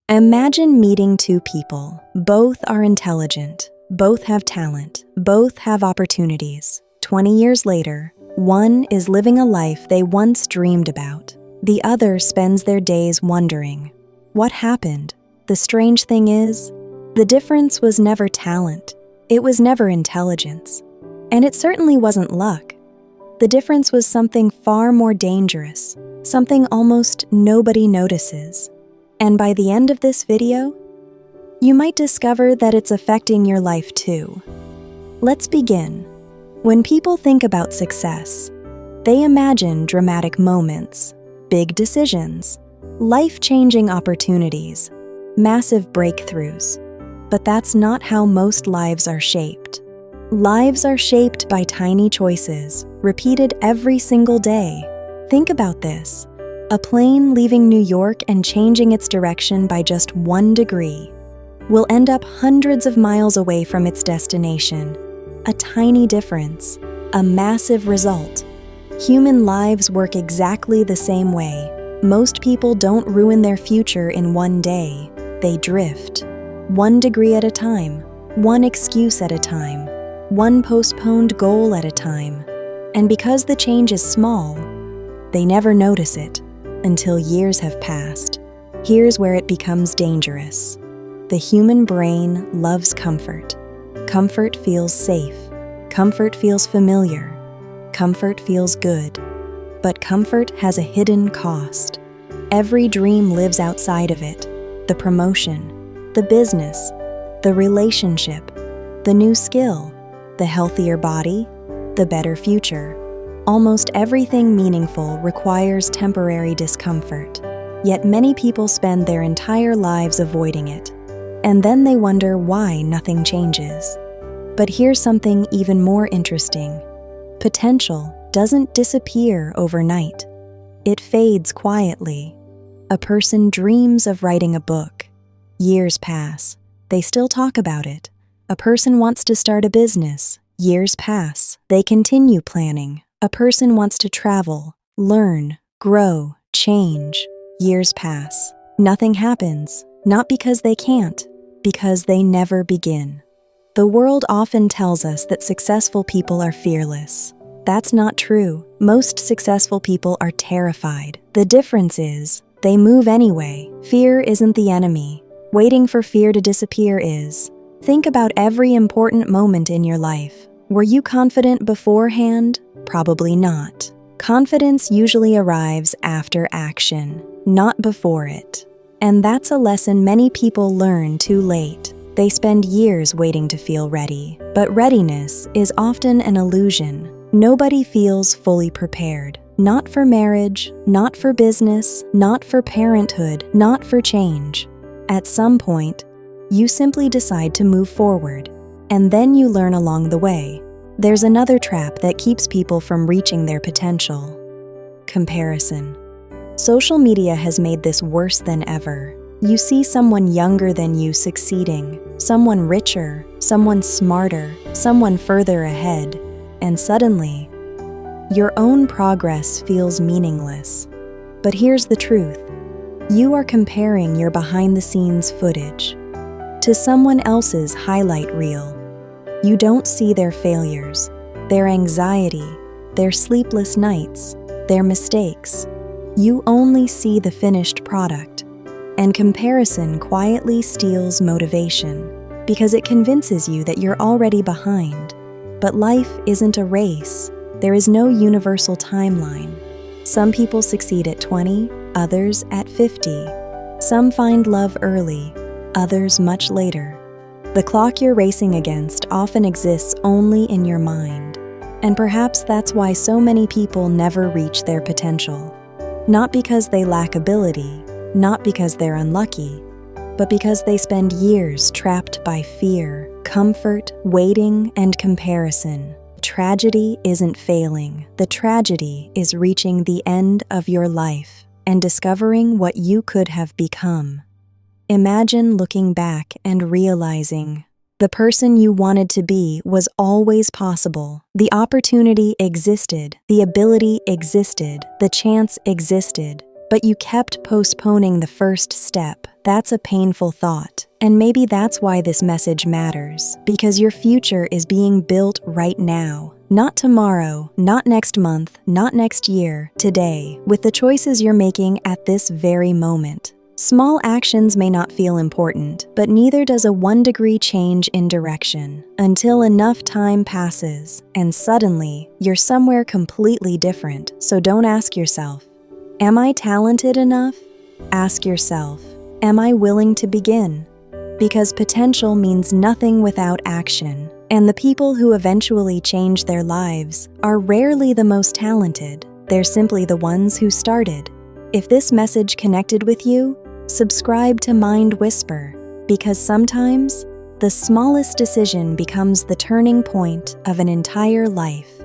Imagine meeting two people. Both are intelligent, both have talent, both have opportunities. 20 years later, one is living a life they once dreamed about. The other spends their days wondering, what happened? The strange thing is, the difference was never talent. It was never intelligence. And it certainly wasn't luck. The difference was something far more dangerous, something almost nobody notices. And by the end of this video, you might discover that it's affecting your life too. Let's begin. When people think about success, they imagine dramatic moments, big decisions, life-changing opportunities, massive breakthroughs. But that's not how most lives are shaped. Lives are shaped by tiny choices, repeated every single day. Think about this. A plane leaving New York and changing its direction by just 1 degree will end up hundreds of miles away from its destination. A tiny difference, a massive result. Human lives work exactly the same way. Most people don't ruin their future in 1 day. They drift. 1 degree at a time, 1 excuse at a time, 1 postponed goal at a time. And because the change is small, they never notice it until years have passed. Here's where it becomes dangerous. The human brain loves comfort. Comfort feels safe. Comfort feels familiar. Comfort feels good. But comfort has a hidden cost. Every dream lives outside of it. The promotion, the business, the relationship, the new skill, the healthier body, the better future. Almost everything meaningful requires temporary discomfort, yet many people spend their entire lives avoiding it. And then they wonder why nothing changes. But here's something even more interesting. Potential doesn't disappear overnight. It fades quietly. A person dreams of writing a book. Years pass. They still talk about it. A person wants to start a business. Years pass. They continue planning. A person wants to travel, learn, grow, change. Years pass. Nothing happens, not because they can't, because they never begin. The world often tells us that successful people are fearless. That's not true. Most successful people are terrified. The difference is, they move anyway. Fear isn't the enemy. Waiting for fear to disappear is. Think about every important moment in your life. Were you confident beforehand? Probably not. Confidence usually arrives after action, not before it. And that's a lesson many people learn too late. They spend years waiting to feel ready. But readiness is often an illusion. Nobody feels fully prepared. Not for marriage, not for business, not for parenthood, not for change. At some point, you simply decide to move forward, and then you learn along the way. There's another trap that keeps people from reaching their potential. Comparison. Social media has made this worse than ever. You see someone younger than you succeeding, someone richer, someone smarter, someone further ahead, and suddenly, your own progress feels meaningless. But here's the truth. You are comparing your behind-the-scenes footage to someone else's highlight reel. You don't see their failures, their anxiety, their sleepless nights, their mistakes. You only see the finished product. And comparison quietly steals motivation because it convinces you that you're already behind. But life isn't a race. There is no universal timeline. Some people succeed at 20, others at 50. Some find love early, others much later. The clock you're racing against often exists only in your mind. And perhaps that's why so many people never reach their potential. Not because they lack ability, not because they're unlucky, but because they spend years trapped by fear, comfort, waiting, and comparison. Tragedy isn't failing. The tragedy is reaching the end of your life and discovering what you could have become. Imagine looking back and realizing the person you wanted to be was always possible. The opportunity existed, the ability existed, the chance existed. but you kept postponing the first step. That's a painful thought. And maybe that's why this message matters, because your future is being built right now. Not tomorrow, not next month, not next year, today, with the choices you're making at this very moment. Small actions may not feel important, but neither does a 1-degree change in direction, until enough time passes, and suddenly, you're somewhere completely different. So don't ask yourself, am I talented enough? Ask yourself, am I willing to begin? Because potential means nothing without action, and the people who eventually change their lives are rarely the most talented. They're simply the ones who started. If this message connected with you, subscribe to Mind Whisper, because sometimes the smallest decision becomes the turning point of an entire life.